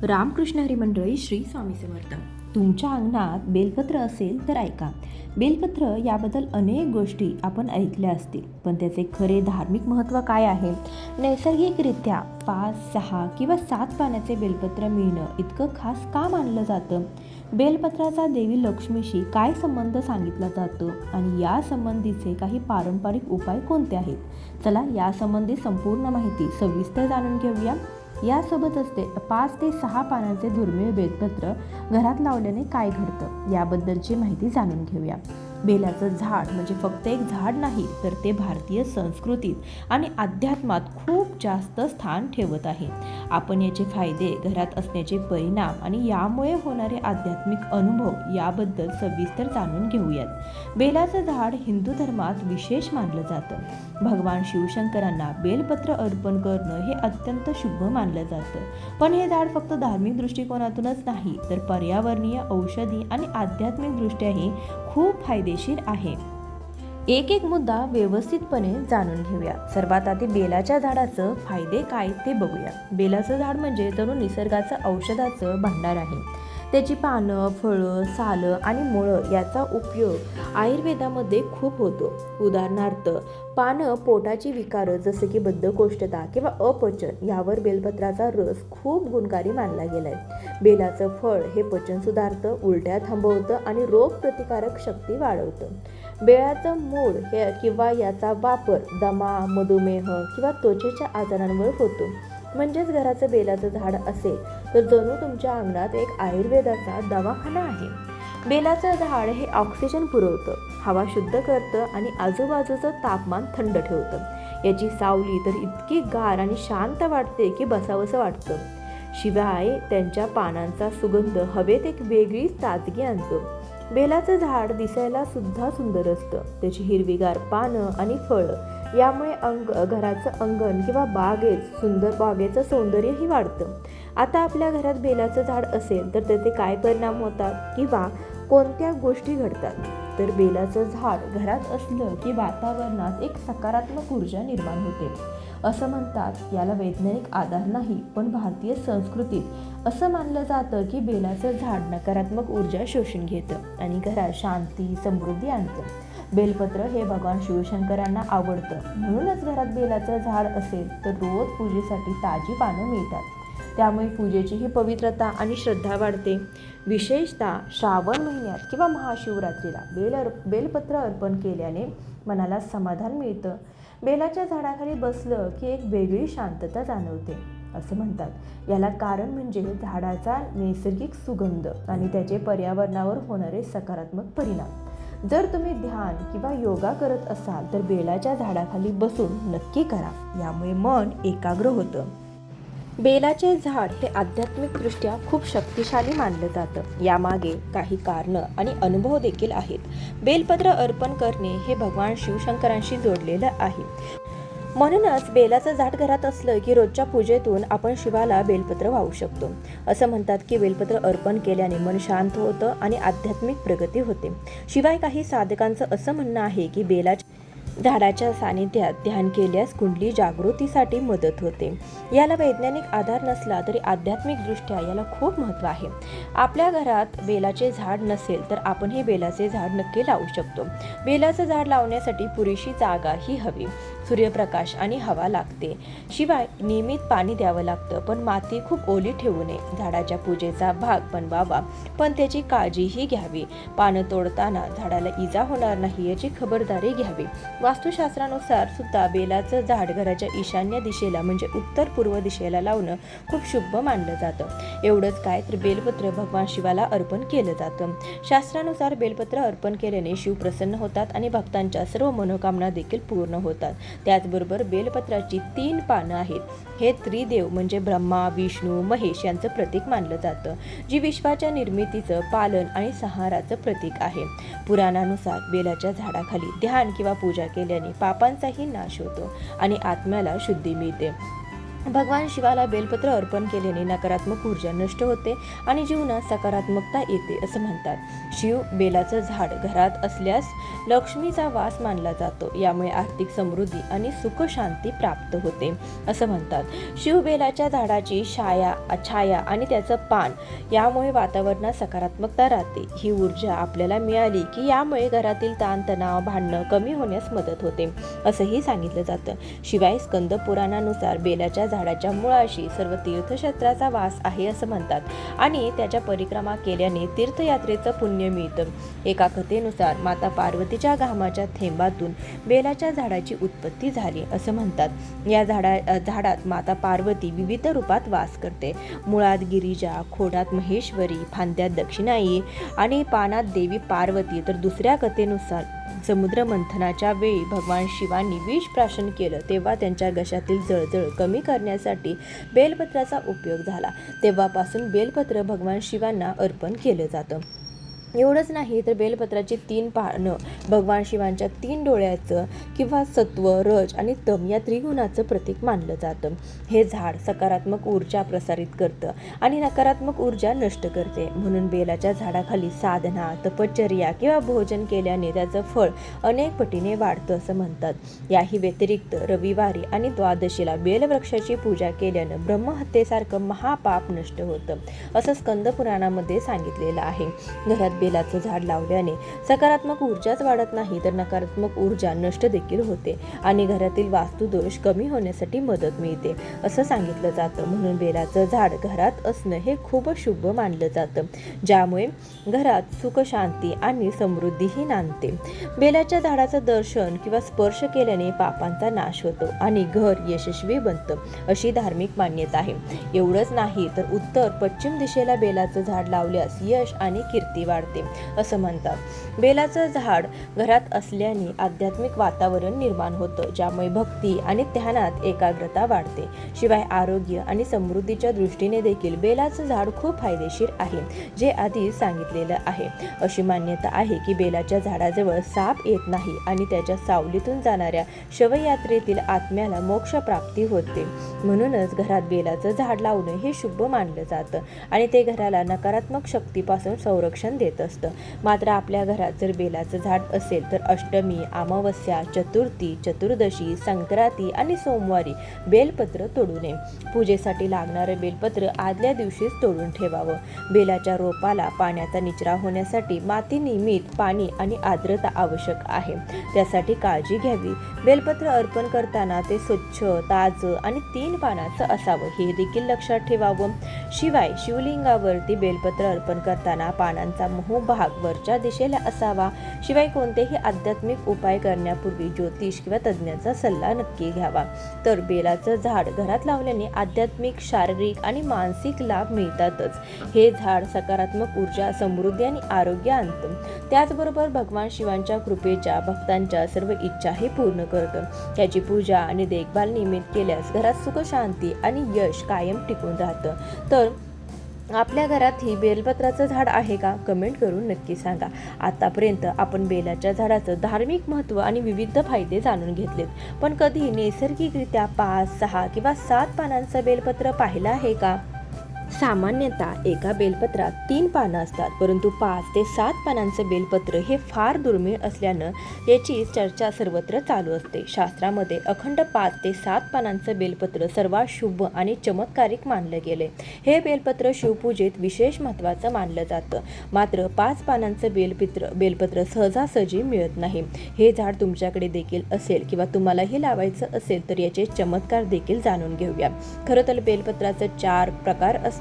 रामकृष्ण हरी मंडळी, श्री स्वामी समर्थ. तुमच्या अंगणात बेलपत्र असेल तर ऐका. बेलपत्र याबद्दल अनेक गोष्टी आपण ऐकल्या असतील, पण त्याचे खरे धार्मिक महत्त्व काय आहे? नैसर्गिकरित्या 5, 6 किंवा 7 पाण्याचे बेलपत्र मिळणं इतकं खास का मानलं जातं? बेलपत्राचा देवी लक्ष्मीशी काय संबंध सांगितला जातो आणि या संबंधीचे काही पारंपरिक उपाय कोणते आहेत? चला, यासंबंधी संपूर्ण माहिती सविस्तर जाणून घेऊया. यासोबतच 5 ते 6 पानांचे दुर्मिळ बेलपत्र घरात लावल्याने काय घडतं याबद्दलची माहिती जाणून घेऊया. बेलाचं झाड म्हणजे फक्त एक झाड नाही, तर ते भारतीय संस्कृतीत आणि अध्यात्मात खूप जास्त स्थान ठेवत आहे. आपण याचे फायदे, घरात असण्याचे परिणाम आणि यामुळे होणारे आध्यात्मिक अनुभव याबद्दल सविस्तर जाणून घेऊयात. बेलाचं झाड हिंदू धर्मात विशेष मानलं जातं. भगवान शिवशंकरांना बेलपत्र अर्पण करणं हे अत्यंत शुभ मानलं जातं. पण हे झाड फक्त धार्मिक दृष्टिकोनातूनच नाही, तर पर्यावरणीय, औषधी आणि आध्यात्मिक दृष्ट्याही खूप फायदेशीर आहे. एक मुद्दा व्यवस्थितपणे जाणून घेऊया. सर्वात आधी बेलाच्या झाडाचं फायदे काय ते बघूया. बेलाचं झाड म्हणजे जणू निसर्गाचं औषधाचं भांडार आहे. त्याची पानं, फळं, सालं आणि मुळं याचा उपयोग आयुर्वेदामध्ये खूप होतो. उदाहरणार्थ, पानं पोटाची विकार जसे की बद्धकोष्ठता किंवा अपचन यावर बेलपत्राचा रस खूप गुणकारी मानला गेलाय. बेलाचं फळ हे पचन सुधारतं, उलट्या थांबवतं आणि रोगप्रतिकारक शक्ती वाढवतं. बेलाचं मूळ हे किंवा याचा वापर दमा, मधुमेह किंवा त्वचेच्या आजारांवर होतो. म्हणजेच घराचं बेलाचं झाड असेल तर जणू तुमच्या अंगणात एक आयुर्वेदाचा दवाखाना आहे. बेलाचं झाड हे ऑक्सिजन पुरवतं, हवा शुद्ध करतं आणि आजूबाजूचं तापमान थंड ठेवतं. याची सावली तर इतकी गार आणि शांत वाटते की बसावंसं वाटतं. शिवाय त्यांच्या पानांचा सुगंध हवेत एक वेगळीच ताजगी आणतो. बेलाचं झाड दिसायला सुद्धा सुंदर असतं. त्याची हिरवीगार पानं आणि फळं यामुळे घराचं अंगण किंवा बागेचं सौंदर्यही वाढतं. आता आपल्या घरात बेलाचं झाड असेल तर त्याचे काय परिणाम होतात किंवा कोणत्या गोष्टी घडतात? तर बेलाचं झाड घरात असलं की वातावरणात एक सकारात्मक ऊर्जा निर्माण होते. असं म्हणतात, याला वैज्ञानिक आधार नाही, पण भारतीय संस्कृतीत असं मानलं जातं की बेलाचं झाड नकारात्मक ऊर्जा शोषून घेतं आणि घरात शांती, समृद्धी आणतं. बेलपत्र हे भगवान शिवशंकरांना आवडतं, म्हणूनच घरात बेलाचं झाड असेल तर रोज पूजेसाठी ताजी पानं मिळतात. त्यामुळे पूजेचीही पवित्रता आणि श्रद्धा वाढते. विशेषतः श्रावण महिन्यात किंवा महाशिवरात्रीला बेलपत्र अर्पण केल्याने मनाला समाधान मिळतं. बेलाच्या झाडाखाली बसलं की एक वेगळी शांतता जाणवते. असं म्हणतात, याला कारण म्हणजे झाडाचा नैसर्गिक सुगंध आणि त्याचे पर्यावरणावर होणारे सकारात्मक परिणाम. जर तुम्ही ध्यान किंवा योगा करत असाल तर बेलाच्या झाडाखाली बसून नक्की करा. यामुळे मन एकाग्र होतं. बेलाचे झाड हे आध्यात्मिकदृष्ट्या खूप शक्तिशाली मानलं जातं. यामागे काही कारणं आणि अनुभव देखील आहेत. बेलपत्र अर्पण करणे हे भगवान शिवशंकरांशी जोडलेलं आहे. म्हणूनच बेलाचं झाड घरात असलं की रोजच्या पूजेतून आपण शिवाला बेलपत्र वाहू शकतो. असं म्हणतात की बेलपत्र अर्पण केल्याने मन शांत होतं आणि आध्यात्मिक प्रगती होते. शिवाय काही साधकांचं असं म्हणणं आहे की बेलाच्या झाडाच्या सानिध्यात ध्यान केल्यास कुंडली जागृतीसाठी मदत होते. याला वैज्ञानिक आधार नसला तरी आध्यात्मिकदृष्ट्या याला खूप महत्त्व आहे. आपल्या घरात बेलाचे झाड नसेल तर आपण हे बेलाचे झाड नक्की लावू शकतो. बेलाचं झाड लावण्यासाठी पुरेशी जागा ही हवी, सूर्यप्रकाश आणि हवा लागते. शिवाय नियमित पाणी द्यावं लागतं, पण माती खूप ओली ठेवू नये. झाडाच्या पूजेचा भाग बनवावा, पण त्याची काळजीही घ्यावी. पानं तोडताना झाडाला इजा होणार नाही याची खबरदारी घ्यावी. वास्तुशास्त्रानुसार सुद्धा बेलाचं झाड घराच्या ईशान्य दिशेला म्हणजे उत्तर पूर्व दिशेला लावणं खूप शुभ मानलं जातं. एवढंच काय, तर बेलपत्र भगवान शिवाला अर्पण केलं जातं. शास्त्रानुसार बेलपत्र अर्पण केल्याने शिव प्रसन्न होतात आणि भक्तांच्या सर्व मनोकामना देखील पूर्ण होतात. त्याचबरोबर बेलपत्राची 3 पानं आहेत. हे त्रिदेव म्हणजे ब्रह्मा, विष्णू, महेश यांचं प्रतीक मानलं जातं, जी विश्वाच्या निर्मितीचं, पालन आणि संहाराचं प्रतीक आहे. पुराणानुसार बेलाच्या झाडाखाली ध्यान किंवा पूजा केल्याने पापांचाही नाश होतो आणि आत्म्याला शुद्धी मिळते. भगवान शिवाला बेलपत्र अर्पण केल्याने नकारात्मक ऊर्जा नष्ट होते आणि जीवनात सकारात्मकता येते असं म्हणतात. शिव बेलाचं झाड घरात असल्यास लक्ष्मीचा वास मानला जातो. यामुळे आर्थिक समृद्धी आणि सुख शांती प्राप्त होते असं म्हणतात. शिवबेलाच्या झाडाची छाया आणि त्याचं पान यामुळे वातावरणात सकारात्मकता राहते. ही ऊर्जा आपल्याला मिळाली की यामुळे घरातील ताणतणाव भांडणं कमी होण्यास मदत होते असंही सांगितलं जातं. शिवाय स्कंद पुराणानुसार बेलाच्या झाडाच्या मुळाशी सर्व तीर्थक्षेत्राचा वास आहे असं म्हणतात आणि त्याच्या परिक्रमा केल्याने तीर्थयात्रेचं पुण्य मिळतं. एका कथेनुसार माता पार्वतीच्या घामाच्या थेंबातून बेलाच्या झाडाची उत्पत्ती झाली असं म्हणतात. या झाडात माता पार्वती विविध रूपात वास करते. मुळात गिरिजा, खोडात महेश्वरी, फांद्यात दक्षिणाई आणि पानात देवी पार्वती. तर दुसऱ्या कथेनुसार समुद्र मंथनाच्या वेळी भगवान शिवांनी विष प्राशन केलं तेव्हा त्यांच्या घशातील जळजळ कमी करण्यासाठी बेलपत्राचा उपयोग झाला. तेव्हापासून बेलपत्र भगवान शिवांना अर्पण केलं जातं. एवढंच नाही तर बेलपत्राची 3 पानं भगवान शिवांच्या 3 डोळ्याचं किंवा सत्व, रज आणि तम या त्रिगुणाचं प्रतीक मानलं जातं. हे झाड सकारात्मक ऊर्जा प्रसारित करतं आणि नकारात्मक ऊर्जा नष्ट करते. म्हणून बेलाच्या झाडाखाली साधना, तपश्चर्या किंवा भोजन केल्याने त्याचं फळ अनेक पटीने वाढतं असं म्हणतात. याही व्यतिरिक्त रविवारी आणि द्वादशीला बेलवृक्षाची पूजा केल्यानं ब्रह्महत्येसारखं महापाप नष्ट होतं असं स्कंद पुराणामध्ये सांगितलेलं आहे. घरात बेलाचं झाड लावल्याने सकारात्मक ऊर्जाच वाढत नाही तर नकारात्मक ऊर्जा नष्ट देखील होते आणि घरातील वास्तुदोष कमी होण्यासाठी मदत मिळते असं सांगितलं जातं. म्हणून बेलाचं झाड घरात असणं हे खूप शुभ मानलं जातं, ज्यामुळे घरात सुख शांती आणि समृद्धीही नांदते. बेलाच्या झाडाचं दर्शन किंवा स्पर्श केल्याने पापांचा नाश होतो आणि घर यशस्वी बनतं अशी धार्मिक मान्यता आहे. एवढंच नाही तर उत्तर पश्चिम दिशेला बेलाचं झाड लावल्यास यश आणि कीर्ती वाढते असं म्हणतात. बेलाचं झाड घरात असल्याने आध्यात्मिक वातावरण निर्माण होतं, ज्यामुळे भक्ती आणि ध्यानात एकाग्रता वाढते. शिवाय आरोग्य आणि समृद्धीच्या दृष्टीने देखील बेलाचं झाड खूप फायदेशीर आहे, जे आधी सांगितलेलं आहे. अशी मान्यता आहे की बेलाच्या झाडाजवळ साप येत नाही आणि त्याच्या सावलीतून जाणाऱ्या शवयात्रेतील आत्म्याला मोक्ष प्राप्ती होते. म्हणूनच घरात बेलाचं झाड लावणं हे शुभ मानलं जातं आणि ते घराला नकारात्मक शक्तीपासून संरक्षण देत असतं. मात्र आपल्या घरात जर बेलाचं झाड असेल तर अष्टमी, अमावस्या, चतुर्थी, चतुर्दशी, संक्रांती आणि सोमवारी बेलपत्र तोडू नये. पूजेसाठी लागणारं बेलपत्र आदल्या दिवशीच तोडून ठेवावं. बेलाच्या रोपाला पाण्याचा निचरा होण्यासाठी माती नियमित पाणी आणि आर्द्रता आवश्यक आहे, त्यासाठी काळजी घ्यावी. बेलपत्र अर्पण करताना ते स्वच्छ, ताजं आणि 3 पानाचं असावं हे देखील लक्षात ठेवावं. शिवाय शिवलिंगावरती बेलपत्र अर्पण करताना पानांचा भाग वरच्या दिशेला असावा. शिवाय कोणतेही आध्यात्मिक उपाय करण्यापूर्वी ज्योतिष किंवा तज्ज्ञाचा सल्ला नक्की घ्यावा. तर बेलाचं झाड घरात लावल्याने आध्यात्मिक, शारीरिक आणि मानसिक लाभ मिळतातच. हे झाड सकारात्मक ऊर्जा, समृद्धी आणि आरोग्य आणतं. त्याचबरोबर भगवान शिवांच्या कृपेच्या भक्तांच्या सर्व इच्छाही पूर्ण करतं. त्याची पूजा आणि देखभाल नियमित केल्यास घरात सुख, शांती आणि यश कायम टिकून राहतं. तर आपल्या घरात ही बेलपत्राचं झाड आहे का? कमेंट करून नक्की सांगा. आतापर्यंत आपण बेलाच्या झाडाचं धार्मिक महत्त्व आणि विविध फायदे जाणून घेतलेत, पण कधी नैसर्गिकरित्या 5, 6 किंवा 7 पानांचं बेलपत्र पाहिलं आहे का? सामान्यतः एका बेलपत्रात 3 पानं असतात, परंतु 5 ते 7 पानांचं बेलपत्र हे फार दुर्मिळ असल्यानं याची चर्चा सर्वत्र चालू असते. शास्त्रामध्ये अखंड 5 ते 7 पानांचं बेलपत्र सर्वात शुभ आणि चमत्कारिक मानलं गेले. हे बेलपत्र शिवपूजेत विशेष महत्त्वाचं मानलं जातं. मात्र 5 पानांचं बेलपत्र सहजासहजी मिळत नाही. हे झाड तुमच्याकडे देखील असेल किंवा तुम्हालाही लावायचं असेल तर याचे चमत्कार देखील जाणून घेऊया. खरं तर बेलपत्राचे 4 प्रकार असतात.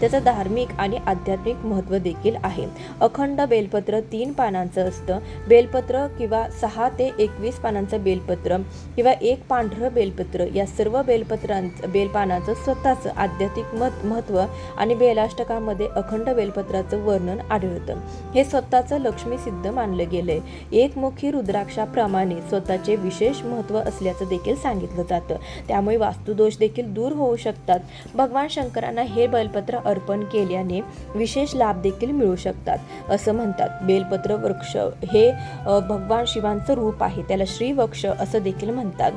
त्याचं धार्मिक आणि आध्यात्मिक महत्त्व देखील आहे. अखंड बेलपत्र 3 पानांचं असतं. बेलपत्र किंवा 6 ते 21 पानांचं बेलपत्र किंवा 1 पांढरं बेलपत्र या सर्व बेलपानाचं स्वतःचं आध्यात्मिक महत्त्व आणि बेलाष्टकामध्ये अखंड बेलपत्राचं वर्णन आढळतं. हे स्वतःचं लक्ष्मी सिद्ध मानलं गेलंय. एकमुखी रुद्राक्षाप्रमाणे स्वतःचे विशेष महत्त्व असल्याचं देखील सांगितलं जातं. त्यामुळे वास्तुदोष देखील दूर होऊ शकतात. भगवान शंकरांना हे बेलपत्र अर्पण केल्याने विशेष लाभ देखील मिळू शकतात असं म्हणतात. बेलपत्र वृक्ष हे भगवान शिवांचं रूप आहे, त्याला श्रीवृक्ष असं देखील म्हणतात.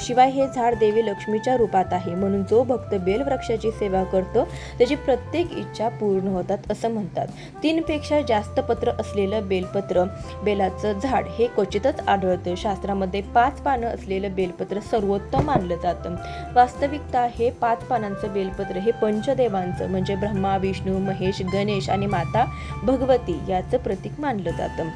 शिवाय हे झाड देवी लक्ष्मीच्या रूपात आहे, म्हणून जो भक्त बेलवृक्षाची सेवा करतो त्याची प्रत्येक इच्छा पूर्ण होतात असं म्हणतात. 3 पेक्षा जास्त पत्र असलेलं बेलाचं झाड हे क्वचितच आढळतं. शास्त्रामध्ये 5 पानं असलेलं बेलपत्र सर्वोत्तम मानलं जातं. वास्तविकता हे 5 पानांचं बेलपत्र हे पंचदेवांचं म्हणजे ब्रह्मा, विष्णू, महेश, गणेश आणि माता भगवती याचं प्रतीक मानलं जातं.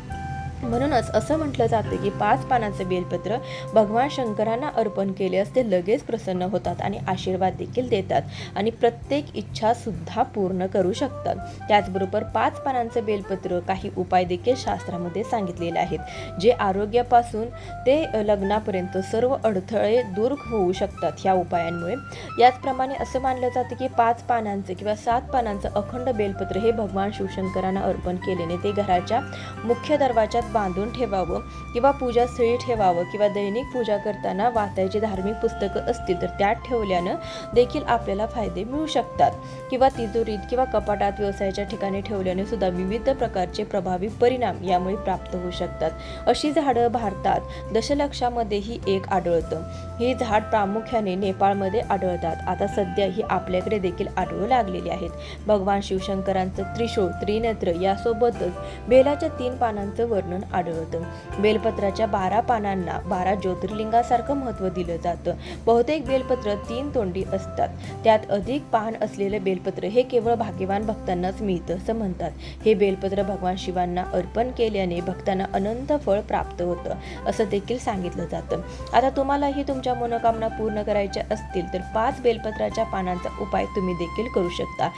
म्हणूनच असं म्हटलं जातं की 5 पानांचं बेलपत्र भगवान शंकरांना अर्पण केल्यास ते लगेच प्रसन्न होतात आणि आशीर्वाद देखील देतात आणि प्रत्येक इच्छा सुद्धा पूर्ण करू शकतात. त्याचबरोबर 5 पानांचं बेलपत्र काही उपाय देखील शास्त्रामध्ये सांगितलेले आहेत, जे आरोग्यापासून ते लग्नापर्यंत सर्व अडथळे दूर होऊ शकतात ह्या उपायांमुळे. याचप्रमाणे असं मानलं जातं की 5 पानांचं किंवा 7 पानांचं अखंड बेलपत्र हे भगवान शिवशंकरांना अर्पण केल्याने ते घराच्या मुख्य दरवाजात बांधून ठेवावं किंवा पूजास्थळी ठेवावं किंवा दैनिक पूजा करताना वाचायची धार्मिक पुस्तकं असतील तर त्यात ठेवल्यानं देखील आपल्याला फायदे मिळू शकतात किंवा तिजोरीत किंवा कपाटात व्यवसायाच्या ठिकाणी ठेवल्याने सुद्धा विविध प्रकारचे प्रभावी परिणाम यामुळे प्राप्त होऊ शकतात. अशी झाडं भारतात दशलक्षामध्येही एक आढळतं. ही झाड प्रामुख्याने नेपाळमध्ये आढळतात. आता सध्या ही आपल्याकडे देखील आढळू लागलेली आहेत. भगवान शिवशंकरांचं त्रिशूळ, त्रिनेत्र यासोबतच बेलाच्या 3 पानांचं वर्णन आढळतं. बेलपत्राच्या 12 पानांना 12 ज्योतिर्लिंगासारखं महत्त्व दिलं जातं. बहुतेक बेलपत्र 3 तोंडी असतात. त्यात अधिक पान असलेलं बेलपत्र हे केवळ भाग्यवान भक्तांनाच मिळतं असं म्हणतात. हे बेलपत्र भगवान शिवांना अर्पण केल्याने भक्तांना अनंत फळ प्राप्त होतं असं देखील सांगितलं जातं. आता तुम्हालाही तुमच्या मनोकामना पूर्ण करायच्या असतील तर 5 बेलपत्राच्या पानांचा उपाय तुम्ही देखील करू शकता.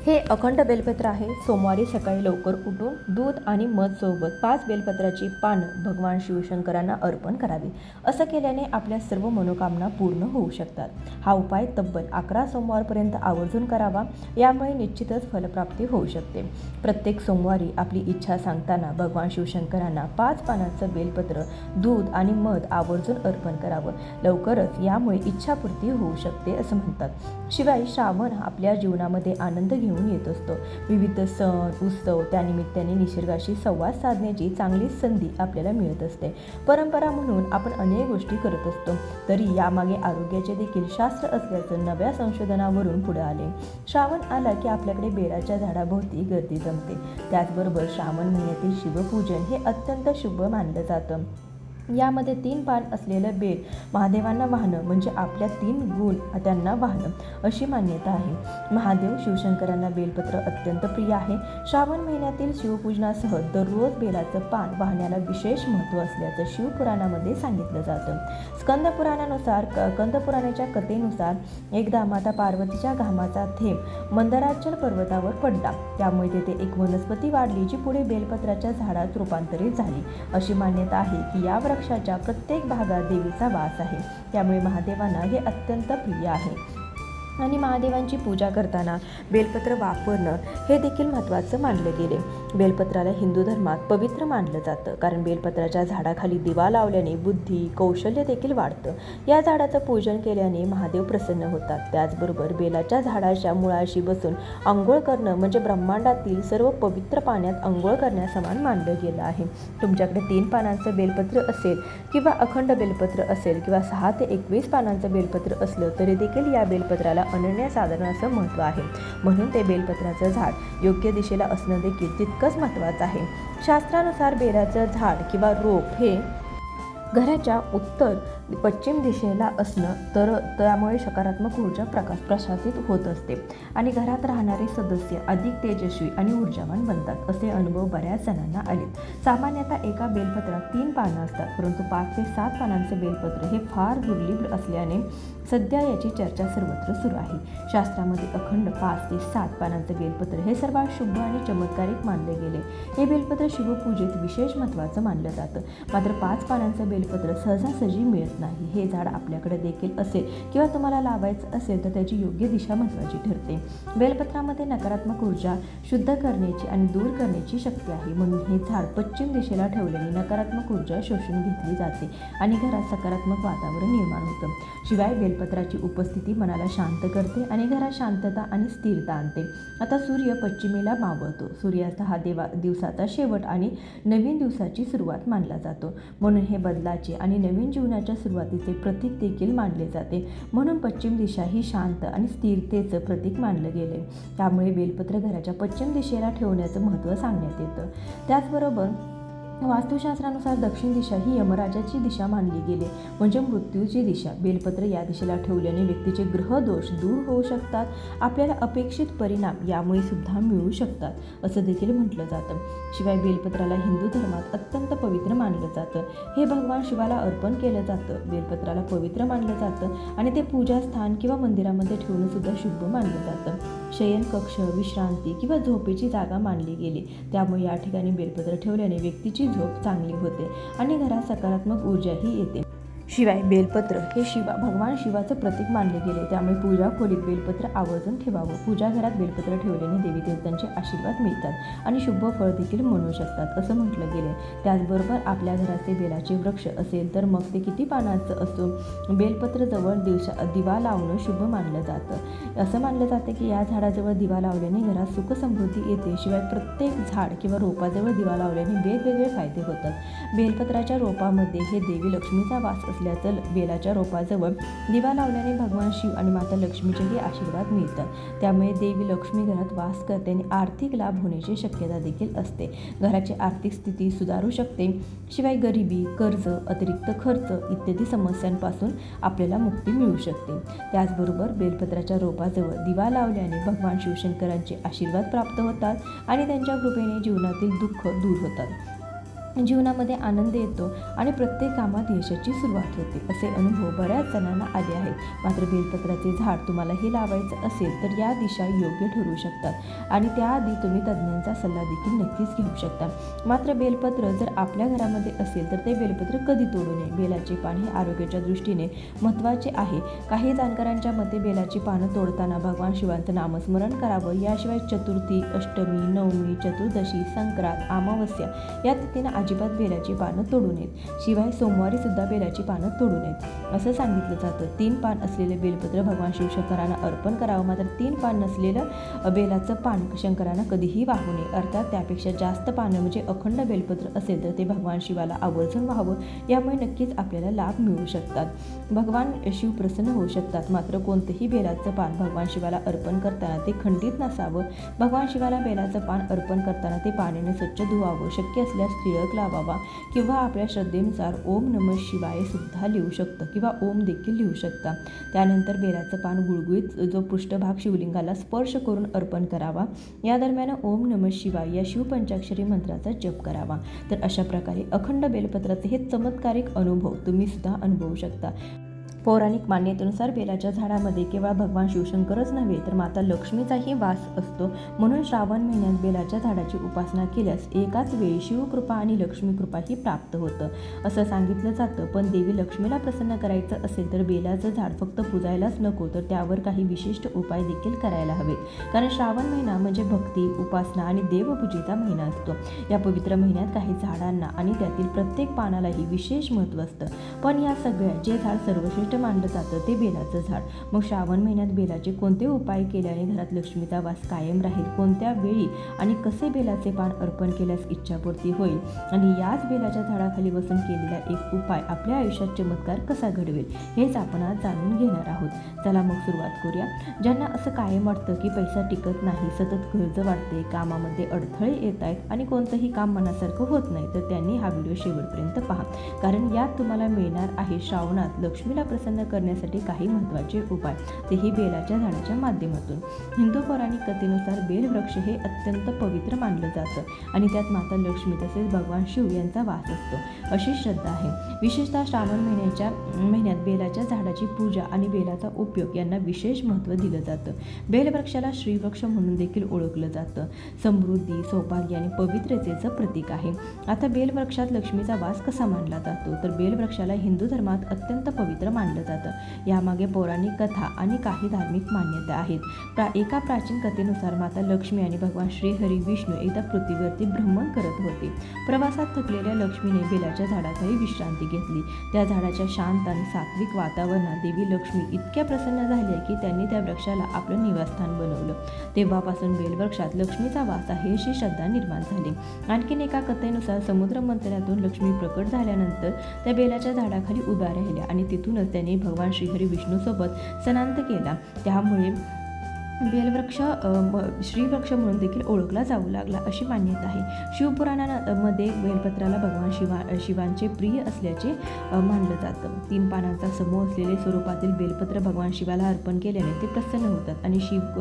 हे अखंड बेलपत्र आहे. सोमवारी सकाळी लवकर उठून दूध आणि मध सोबत 5 बेलपत्राची पानं भगवान शिवशंकरांना अर्पण करावी. असं केल्याने आपल्या सर्व मनोकामना पूर्ण होऊ शकतात. हा उपाय तब्बल 11 सोमवारपर्यंत आवर्जून करावा. यामुळे निश्चितच फलप्राप्ती होऊ शकते. प्रत्येक सोमवारी आपली इच्छा सांगताना भगवान शिवशंकरांना 5 पानांचं बेलपत्र, दूध आणि मध आवर्जून अर्पण करावं. लवकरच यामुळे इच्छापूर्ती होऊ शकते असं म्हणतात. शिवाय श्रावण आपल्या जीवनामध्ये आनंद घेऊन येत असतो. विविध सण, उत्सव त्यानिमित्ताने निसर्गाशी संवाद साधण्याची चांगली संधी आपल्याला मिळत असते. परंपरा म्हणून आपण अनेक गोष्टी करत असतो, तरी यामागे आरोग्याचे देखील शास्त्र असल्याचं नव्या संशोधनावरून पुढे आले. श्रावण आला की आपल्याकडे बेलाच्या झाडाभोवती गर्दी जमते. त्याचबरोबर श्रावण महिन्यातील शिवपूजन हे अत्यंत शुभ मानलं जातं. यामध्ये 3 पान असलेलं बेल महादेवांना वाहणं म्हणजे आपल्या 3 गुण त्यांना वाहणं अशी मान्यता आहे. महादेव शिवशंकरांना बेलपत्र अत्यंत प्रिय आहे. श्रावण महिन्यातील शिवपूजनासह दररोज बेलाचं पान वाहण्याला विशेष महत्त्व असल्याचं शिवपुराणामध्ये सांगितलं जातं. कंदपुराणाच्या कथेनुसार एकदा माता पार्वतीच्या घामाचा थेंब मंदराचल पर्वतावर पडला. त्यामुळे तेथे एक वनस्पती वाढली जी पुढे बेलपत्राच्या झाडात रूपांतरित झाली. अशी मान्यता आहे की या वृक्षाच्या प्रत्येक भागात देवीचा वास आहे. त्यामुळे महादेवांना हे अत्यंत प्रिय आहे आणि महादेवांची पूजा करताना बेलपत्र वापरणं हे देखील महत्त्वाचं मानलं गेले. बेलपत्राला हिंदू धर्मात पवित्र मानलं जातं, कारण बेलपत्राच्या झाडाखाली दिवा लावल्याने बुद्धी, कौशल्य देखील वाढतं. या झाडाचं पूजन केल्याने महादेव प्रसन्न होतात. त्याचबरोबर बेलाच्या झाडाच्या मुळाशी बसून अंघोळ करणं म्हणजे ब्रह्मांडातील सर्व पवित्र पाण्यात अंघोळ करण्यासमान मानलं गेलं आहे. तुमच्याकडे 3 पानांचं बेलपत्र असेल किंवा अखंड बेलपत्र असेल किंवा 6 ते 21 पानांचं बेलपत्र असलं तरी देखील या बेलपत्राला अनन्यसाधारण असं महत्त्व आहे. म्हणून ते बेलपत्राचं झाड योग्य दिशेला असणं देखील तितकंच महत्त्वाचं आहे. शास्त्रानुसार बेलाचं झाड किंवा रोप हे घराच्या उत्तर पश्चिम दिशेला असणं तर त्यामुळे सकारात्मक ऊर्जा प्रशासित होत असते आणि घरात राहणारे सदस्य अधिक तेजस्वी आणि ऊर्जावान बनतात. असे अनुभव बऱ्याच जणांना आले. सामान्यतः एका बेलपत्रात 3 पानं असतात, परंतु 5 ते 7 पानांचे बेलपत्र हे फार दुर्मिळ असल्याने सध्या याची चर्चा सर्वत्र सुरू आहे. शास्त्रामध्ये अखंड 5 ते 7 पानांचे बेलपत्र हे सर्वात शुभ आणि चमत्कारिक मानले गेले. हे बेलपत्र शिवपूजेत विशेष महत्त्वाचं मानलं जातं. मात्र 5 पानांचं बेलपत्र सहजासहजी मिळत लागत नाही. हे झाड आपल्याकडे देखील असेल किंवा तुम्हाला लावायचं असेल तर त्याची योग्य दिशा महत्त्वाची ठरते. बेलपत्रामध्ये नकारात्मक ऊर्जा शुद्ध करण्याची आणि दूर करण्याची शक्ती आहे, म्हणून हे झाड पश्चिम दिशेला ठेवल्याने नकारात्मक ऊर्जा शोषून घेतली जाते आणि घरात सकारात्मक वातावरण निर्माण होतं. शिवाय बेलपत्राची उपस्थिती मनाला शांत करते आणि घरात शांतता आणि स्थिरता आणते. आता सूर्य पश्चिमेला मावळतो. सूर्यास्त हा दिवसाचा शेवट आणि नवीन दिवसाची सुरुवात मानला जातो, म्हणून हे बदलाचे आणि नवीन जीवनाच्या सुरुवातीचे प्रतीक देखील मानले जाते. म्हणून पश्चिम दिशा ही शांत आणि स्थिरतेचं प्रतीक मानलं गेले. त्यामुळे बेलपत्र घराच्या पश्चिम दिशेला ठेवण्याचं महत्त्व सांगण्यात येतं. त्याचबरोबर वास्तुशास्त्रानुसार दक्षिण दिशा ही यमराजाची दिशा मानली गेली, म्हणजे मृत्यूची दिशा. बेलपत्र या दिशेला ठेवल्याने व्यक्तीचे ग्रह दोष दूर होऊ शकतात, आपल्याला अपेक्षित परिणाम यामुळे सुद्धा मिळू शकतात असं देखील म्हटलं जातं. शिवाय बेलपत्राला हिंदू धर्मात अत्यंत पवित्र मानलं जातं. हे भगवान शिवाला अर्पण केलं जातं. बेलपत्राला पवित्र मानलं जातं आणि ते पूजा स्थान किंवा मंदिरामध्ये ठेवणं सुद्धा शुभ मानलं जातं. शयन कक्ष, विश्रांती किंवा झोपेची जागा मानली गेली, त्यामुळे या ठिकाणी बेलपत्र ठेवल्याने व्यक्तीची झोप चांगली होते आणि घरात सकारात्मक ऊर्जाही येते. शिवाय बेलपत्र हे भगवान शिवाचं प्रतीक मानले गेले, त्यामुळे पूजा खोलीत बेलपत्र आवर्जून ठेवावं. पूजा घरात बेलपत्र ठेवल्याने देवी देवतांचे आशीर्वाद मिळतात आणि शुभ फळ देखील मिळू शकतात असं म्हटलं गेले. त्याचबरोबर आपल्या घराचे बेलाचे वृक्ष असेल तर मग ते किती पानाचं असो, बेलपत्र जवळ दिवा लावणं शुभ मानलं जातं. असं मानलं जातं की या झाडाजवळ दिवा लावल्याने घरात सुख समृद्धी येते. शिवाय प्रत्येक झाड किंवा रोपाजवळ दिवा लावल्याने वेगवेगळे फायदे होतात. बेलपत्राच्या रोपामध्ये हे देवी लक्ष्मीचा वास असल्याचं बेलाच्या रोपाजवळ दिवा लावल्याने भगवान शिव आणि माता लक्ष्मीचेही आशीर्वाद मिळतात. त्यामुळे देवी लक्ष्मी घरात वास करते आणि आर्थिक लाभ होण्याची शक्यता देखील असते. घराची आर्थिक स्थिती सुधारू शकते. शिवाय गरिबी, कर्ज, अतिरिक्त खर्च इत्यादी समस्यांपासून आपल्याला मुक्ती मिळू शकते. त्याचबरोबर बेलपत्राच्या रोपाजवळ दिवा लावल्याने भगवान शिवशंकरांचे आशीर्वाद प्राप्त होतात आणि त्यांच्या कृपेने जीवनातील दुःख दूर होतात. जीवनामध्ये आनंद येतो आणि प्रत्येक कामात यशाची सुरुवात होते. असे अनुभव बऱ्याच जणांना आले आहेत. मात्र बेलपत्राचे झाड तुम्हालाही लावायचं असेल तर या दिशा योग्य ठरू शकतात आणि त्याआधी तुम्ही तज्ज्ञांचा सल्ला देखील नक्कीच घेऊ शकता. मात्र बेलपत्र जर आपल्या घरामध्ये असेल तर ते बेलपत्र कधी तोडू नये. बेलाचे पान हे आरोग्याच्या दृष्टीने महत्त्वाचे आहे. काही जाणकारांच्या मते बेलाची पानं तोडताना भगवान शिवांचं नामस्मरण करावं. याशिवाय चतुर्थी, अष्टमी, नवमी, चतुर्दशी, संक्रांत, अमावस्या या तिथीनं अजिबात बेलाची पानं तोडू नयेत. शिवाय सोमवारी सुद्धा बेलाची पानं तोडू नयेत असं सांगितलं जातं. 3 पान असलेले बेलपत्र भगवान शिवशंकरांना अर्पण करावं. मात्र 3 पान नसलेलं बेलाचं पान शंकरांना कधीही वाहू नये. अर्थात त्यापेक्षा जास्त पानं म्हणजे अखंड बेलपत्र असेल तर ते भगवान शिवाला आवर्जून वाहावं. यामुळे नक्कीच आपल्याला लाभ मिळू शकतात. भगवान शिव प्रसन्न होऊ शकतात. मात्र कोणतेही बेलाचं पान भगवान शिवाला अर्पण करताना ते खंडित नसावं. भगवान शिवाला बेलाचं पान अर्पण करताना ते पाण्याने स्वच्छ धुवावं. शक्य असल्यास तिळक लावावा किंवा आपल्या श्रद्धेनुसार ओम नमः शिवाय सुद्धा लिहू शकतं किंवा ओम देखील लिहू शकता. त्यानंतर बेलाचं पान गुळगुळीत जो पृष्ठभाग शिवलिंगाला स्पर्श करून अर्पण करावा. या दरम्यान ओम नमः शिवाय या शिवपंचाक्षरी मंत्राचा जप करावा. तर अशा प्रकारे अखंड बेलपत्राचे हे चमत्कारिक अनुभव तुम्ही सुद्धा अनुभवू शकता. पौराणिक मान्यतेनुसार बेलाच्या झाडामध्ये केवळ भगवान शिवशंकरच नव्हे तर माता लक्ष्मीचाही वास असतो. म्हणून श्रावण महिन्यात बेलाच्या झाडाची उपासना केल्यास एकाच वेळी शिवकृपा आणि लक्ष्मीकृपाही प्राप्त होतं असं सांगितलं जातं. पण देवी लक्ष्मीला प्रसन्न करायचं असेल तर बेलाचं झाड फक्त पूजायलाच नको तर त्यावर काही विशिष्ट उपाय देखील करायला हवेत. कारण श्रावण महिना म्हणजे भक्ती, उपासना आणि देवपूजेचा महिना असतो. या पवित्र महिन्यात काही झाडांना आणि त्यातील प्रत्येक पानालाही विशेष महत्त्व असतं. पण या सगळ्या जे झाड सर्वश्रेष्ठ मानलं जातं ते बेलाचं झाड. मग श्रावण महिन्यात बेलाचे कोणते उपाय केल्याने घरात लक्ष्मीचा वास कायम राहील, कोणत्या वेळी आणि कसे बेलाचे पान अर्पण केल्यास इच्छापूर्ती होईल आणि याच बेलाच्या झाडाखाली बसून केलेला एक उपाय आपल्या आयुष्यात चमत्कार कसा घडवेल हेच आपण आज जाणून घेणार आहोत. चला मग सुरुवात करूया. ज्यांना असं कायम वाटतं की पैसा टिकत नाही, सतत कर्ज वाढते, कामामध्ये अडथळे येत आहेत आणि कोणतंही काम मनासारखं होत नाही तर त्यांनी हा व्हिडिओ शेवटपर्यंत पहा. कारण यात तुम्हाला मिळणार आहे श्रावणात लक्ष्मीला प्रसन्न करण्यासाठी काही महत्त्वाचे उपाय, तेही बेलाच्या झाडाच्या माध्यमातून. हिंदू पौराणिक कथेनुसार बेलवृक्ष हे अत्यंत पवित्र मानलं जातं आणि त्यात माता लक्ष्मी तसेच भगवान शिव यांचा वास असतो अशी श्रद्धा आहे. विशेषतः श्रावण महिन्यात बेलाच्या झाडाची पूजा आणि बेलाचा उपयोग यांना विशेष महत्त्व दिलं जातं. बेलवृक्षाला श्रीवृक्ष म्हणून देखील ओळखलं जातं. समृद्धी, सौभाग्य आणि पवित्रतेचं प्रतीक आहे. आता बेलवृक्षात लक्ष्मीचा वास कसा मानला जातो, तर बेलवृक्षाला हिंदू धर्मात अत्यंत पवित्र मानलं जातं. यामागे पौराणिक कथा आणि काही धार्मिक मान्यता आहेत. एका प्राचीन कथेनुसार माता लक्ष्मी आणि भगवान श्रीहरी विष्णू एकदा पृथ्वीवरती भ्रमण करत होते. प्रवासात थकलेल्या लक्ष्मीने बेलाच्या झाडाखाली विश्रांती घेतली. त्या झाडाच्या शांत आणि सात्विक वातावरणात देवी लक्ष्मी इतक्या प्रसन्न झाल्या की त्यांनी त्या वृक्षाला आपलं निवासस्थान बनवलं. तेव्हापासून बेलवृक्षात लक्ष्मीचा वास आहे अशी श्रद्धा निर्माण झाली. आणखीन एका कथेनुसार समुद्र मंथनातून लक्ष्मी प्रकट झाल्यानंतर त्या बेलाच्या झाडाखाली उभ्या राहिल्या आणि तिथूनच त्यांनी भगवान श्रीहरी विष्णूसोबत स्नान केला. त्यामुळे बेलवृक्ष श्रीवृक्ष म्हणून देखील ओळखला जाऊ लागला अशी मान्यता आहे. शिवपुराणामध्ये बेलपत्राला भगवान शिवांचे प्रिय असल्याचे मानलं जातं. 3 पानांचा समूह असलेले स्वरूपातील बेलपत्र भगवान शिवाला अर्पण केल्याने ते प्रसन्न होतात आणि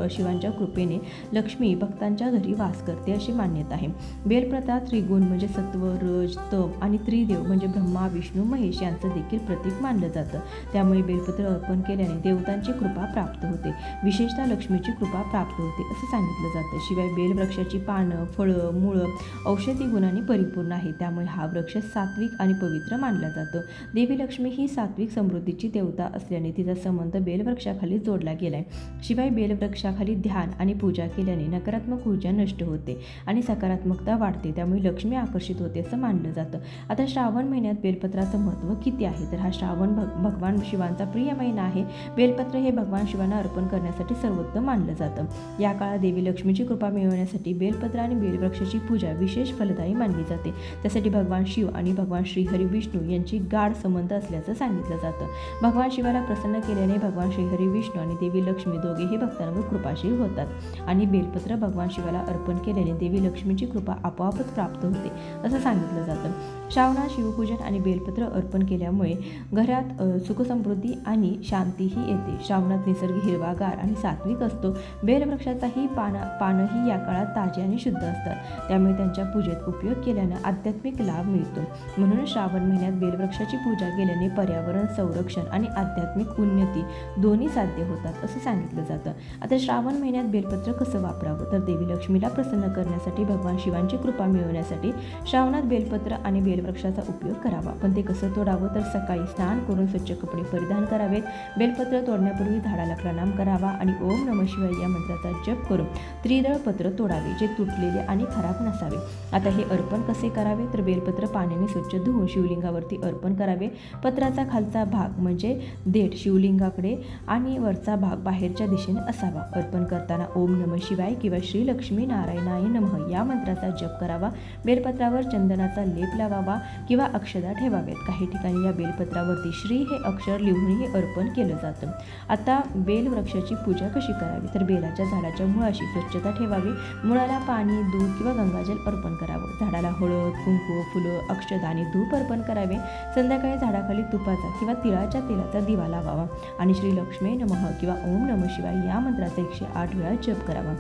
शिवांच्या कृपेने लक्ष्मी भक्तांच्या घरी वास करते अशी मान्यता आहे. बेलपत्रात त्रिगुण म्हणजे सत्व, रज, तम आणि त्रिदेव म्हणजे ब्रह्मा, विष्णू, महेश यांचं देखील प्रतीक मानलं जातं. त्यामुळे बेलपत्र अर्पण केल्याने देवतांची कृपा प्राप्त होते, विशेषतः लक्ष्मीची कृपा प्राप्त होते असं सांगितलं जातं. शिवाय बेलवृक्षाची पानं, फळं, मुळं औषधी गुणांनी परिपूर्ण आहे. त्यामुळे हा वृक्ष सात्विक आणि पवित्र मानला जातो. देवी लक्ष्मी ही सात्विक समृद्धीची देवता असल्याने तिचा संबंध बेलवृक्षाखाली जोडला गेलाय. शिवाय बेलवृक्षाखाली ध्यान आणि पूजा केल्याने नकारात्मक ऊर्जा नष्ट होते आणि सकारात्मकता वाढते. त्यामुळे लक्ष्मी आकर्षित होते असं मानलं जातं. आता श्रावण महिन्यात बेलपत्राचं महत्त्व किती आहे, तर हा श्रावण भगवान शिवांचा प्रिय महिना आहे. बेलपत्र हे भगवान शिवांना अर्पण करण्यासाठी सर्वोत्तम मानलं जातं. या काळात देवी लक्ष्मीची कृपा मिळवण्यासाठी बेलपत्र आणि बेलवृक्षाची पूजा विशेष फलदायी मानली जाते. त्यासाठी भगवान शिव आणि भगवान श्रीहरी विष्णू यांची गाढ संबंध असल्याचं सांगितलं जातं. भगवान शिवाला प्रसन्न केल्याने भगवान श्रीहरी विष्णू आणि देवी लक्ष्मी दोघेही भक्तांवर कृपाशील होतात आणि बेलपत्र भगवान शिवाला अर्पण केल्याने देवी लक्ष्मीची कृपा आपोआपच प्राप्त होते असं सांगितलं जातं. श्रावणात शिवपूजन आणि बेलपत्र अर्पण केल्यामुळे घरात सुखसमृद्धी आणि शांतीही येते. श्रावणात निसर्ग हिरवागार आणि सात्विक असतो. बेलवृक्षाचाही पानंही या काळात ताजे आणि शुद्ध असतात. त्यामुळे त्यांच्या पूजेत उपयोग केल्यानं आध्यात्मिक लाभ मिळतो. म्हणून श्रावण महिन्यात बेलवृक्षाची पूजा केल्याने पर्यावरण संरक्षण आणि आध्यात्मिक उन्नती दोन्ही साध्य होतात असं सांगितलं जातं. आता श्रावण महिन्यात बेलपत्र कसं वापरावं, तर देवी लक्ष्मीला प्रसन्न करण्यासाठी भगवान शिवांची कृपा मिळवण्यासाठी श्रावणात बेलपत्र आणि बेलवृक्षाचा उपयोग करावा. पण ते कसं तोडावं, तर सकाळी स्नान करून स्वच्छ कपडे परिधान करावेत. बेलपत्र तोडण्यापूर्वी झाडाला प्रणाम करावा आणि ओम नमः शिवाय या मंत्राचा जप करून त्रिदळ पत्र तोडावे, जे तुटलेले आणि खराब नसावे. आता हे अर्पण कसे करावे, तर बेलपत्र पाण्याने स्वच्छ धुवून शिवलिंगावरती अर्पण करावे. पत्राचा खालचा भाग म्हणजे देठ शिवलिंगाकडे आणि वरचा भाग बाहेरच्या दिशेने असावा. अर्पण करताना ओम नमः शिवाय किंवा श्री लक्ष्मी नारायणाय नमः या मंत्राचा जप करावा. बेलपत्रावर चंदनाचा लेप लावावा किंवा अक्षदा ठेवाव्यात. काही ठिकाणी या बेलपत्रावरती श्री हे अक्षर लिहूनही अर्पण केलं जातं. आता बेलवृक्षाची पूजा कशी करावी, तर बेलाच्या झाडाच्या मुळाशी स्वच्छता ठेवावी. मुळाला पाणी, दूध किंवा गंगाजल अर्पण करावं. झाडाला हळद, कुंकू, फुलं, अक्षदा आणि धूप अर्पण करावे. संध्याकाळी झाडाखाली तुपाचा किंवा तिळाच्या तेलाचा दिवा लावावा आणि श्री लक्ष्मी नमः किंवा ओम नमः शिवाय या मंत्राचा 108 वेळा जप करावा.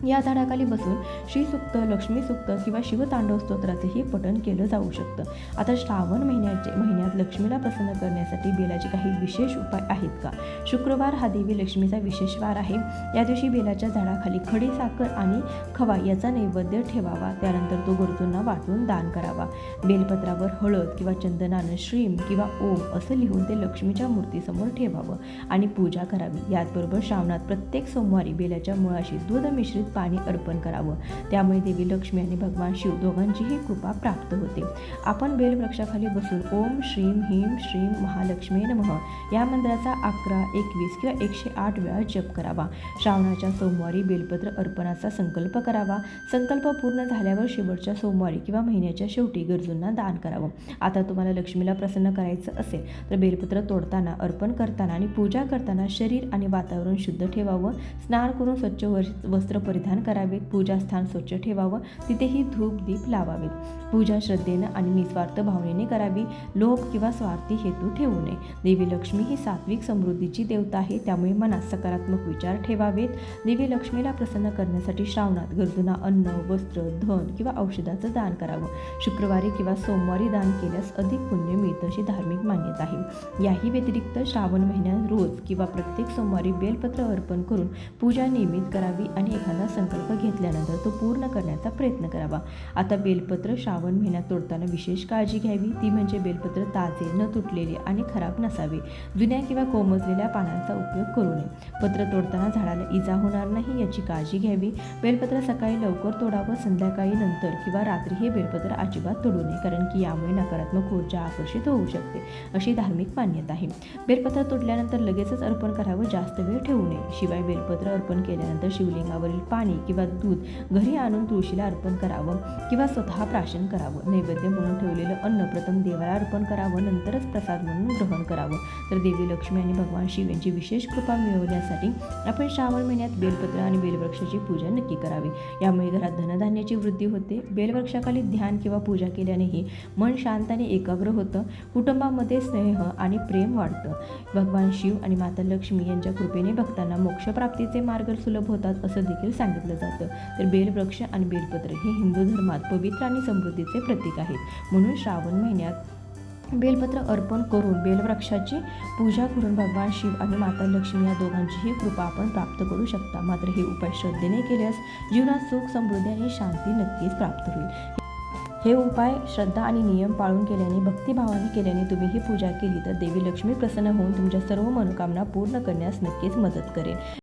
या झाडाखाली बसून श्रीसूक्त, लक्ष्मीसूक्त किंवा शिवतांडव स्तोत्राचेही पठण केलं जाऊ शकतं. आता श्रावण महिन्यात लक्ष्मीला प्रसन्न करण्यासाठी बेलाचे काही विशेष उपाय आहेत का? शुक्रवार हा देवी लक्ष्मीचा विशेष वार आहे. या दिवशी बेलाच्या झाडाखाली खडी साखर आणि खवा याचा नैवेद्य ठेवावा. त्यानंतर तो गरजूंना वाटून दान करावा. बेलपत्रावर हळद किंवा चंदनानं श्रीम किंवा ओम असं लिहून ते लक्ष्मीच्या मूर्तीसमोर ठेवावं आणि पूजा करावी. याचबरोबर श्रावणात प्रत्येक सोमवारी बेलाच्या मुळाशी दूध मिश्रित पाणी अर्पण करावं. त्यामुळे देवी लक्ष्मी आणि भगवान शिव दोघांचीही कृपा प्राप्त होते. आपण बेलवृक्षाखाली बसून ओम श्रीम ह्रीम श्रीम महालक्ष्मी नमः या मंत्राचा 11, 21 किंवा 108 वेळा जप करावा. श्रावणाच्या सोमवारी बेलपत्र अर्पणाचा संकल्प करावा. संकल्प पूर्ण झाल्यावर शेवटच्या सोमवारी किंवा महिन्याच्या शेवटी गरजूंना दान करावं. आता तुम्हाला लक्ष्मीला प्रसन्न करायचं असेल तर बेलपत्र तोडताना, अर्पण करताना आणि पूजा करताना शरीर आणि वातावरण शुद्ध ठेवावं. स्नान करून स्वच्छ वस्त्र परिधान परिधान करावेत, पूजास्थान स्वच्छ ठेवावं, तिथेही धूप दीप लावावेत. पूजा श्रद्धेनं आणि निस्वार्थ भावनेने करावी, लोभ किंवा स्वार्थी हेतू ठेवू नये. देवी लक्ष्मी ही सात्विक समृद्धीची देवता आहे, त्यामुळे मनात सकारात्मक विचार ठेवावेत. देवी लक्ष्मीला प्रसन्न करण्यासाठी श्रावणात गरजूंना अन्न, वस्त्र, धन किंवा औषधाचं दान करावं. शुक्रवारी किंवा सोमवारी दान केल्यास अधिक पुण्य मिळतं अशी धार्मिक मान्यता आहे. याही व्यतिरिक्त श्रावण महिन्यात रोज किंवा प्रत्येक सोमवारी बेलपत्र अर्पण करून पूजा नियमित करावी आणि एखादा संकल्प घेतल्यानंतर तो पूर्ण करण्याचा प्रयत्न करावा. आता बेलपत्र श्रावण महिन्यात तोडताना विशेष काळजी घ्यावी, ती म्हणजे बेलपत्र ताजे, न तुटलेले आणि खराब नसावे. जुन्या किंवा कोमजलेल्या पानांचा उपयोग करू नये. पत्र तोडताना झाडाला इजा होणार नाही याची काळजी घ्यावी. बेलपत्र सकाळी लवकर तोडावं, संध्याकाळी नंतर किंवा रात्री हे बेलपत्र अजिबात तोडू नये, कारण की यामुळे नकारात्मक ऊर्जा आकर्षित होऊ शकते अशी धार्मिक मान्यता आहे. बेलपत्र तोडल्यानंतर लगेचच अर्पण करावं, जास्त वेळ ठेवू नये. शिवाय बेलपत्र अर्पण केल्यानंतर शिवलिंगावरील पाणी किंवा दूध घरी आणून तुळशीला अर्पण करावं किंवा स्वतः प्राशन करावं. नैवेद्य म्हणून ठेवलेलं अन्न प्रथम देवाला अर्पण करावं, नंतरच प्रसाद म्हणून ग्रहण करावं. तर देवी लक्ष्मी आणि भगवान शिव यांची विशेष कृपा मिळवण्यासाठी आपण श्रावण महिन्यात बेलपत्र आणि बेलवृक्षाची पूजा नक्की करावी. यामुळे घरात धनधान्याची वृद्धी होते. बेलवृक्षाखाली ध्यान किंवा पूजा केल्यानेही मन शांत आणि एकाग्र होतं. कुटुंबामध्ये स्नेह आणि प्रेम वाढतं. भगवान शिव आणि माता लक्ष्मी यांच्या कृपेने भक्तांना मोक्षप्राप्तीचे मार्ग सुलभ होतात असं देखील सांगितलं जातं. तर बेलवृक्ष आणि बेलपत्र हे हिंदू धर्मात पवित्र आणि समृद्धीचे प्रतीक आहेत. म्हणून श्रावण महिन्यात बेलपत्र अर्पण करून बेलवृक्षाची पूजा करून भगवान शिव आणि माता लक्ष्मी या दोघांचीही कृपा आपण प्राप्त करू शकता. मात्र हे उपाय श्रद्धेने केल्यास जीवनात सुख, समृद्धी आणि शांती नक्कीच प्राप्त होईल. हे उपाय श्रद्धा आणि नियम पाळून केल्याने, भक्तिभावाने केल्याने तुम्ही ही पूजा केली तर देवी लक्ष्मी प्रसन्न होऊन तुमच्या सर्व मनोकामना पूर्ण करण्यास नक्कीच मदत करेल.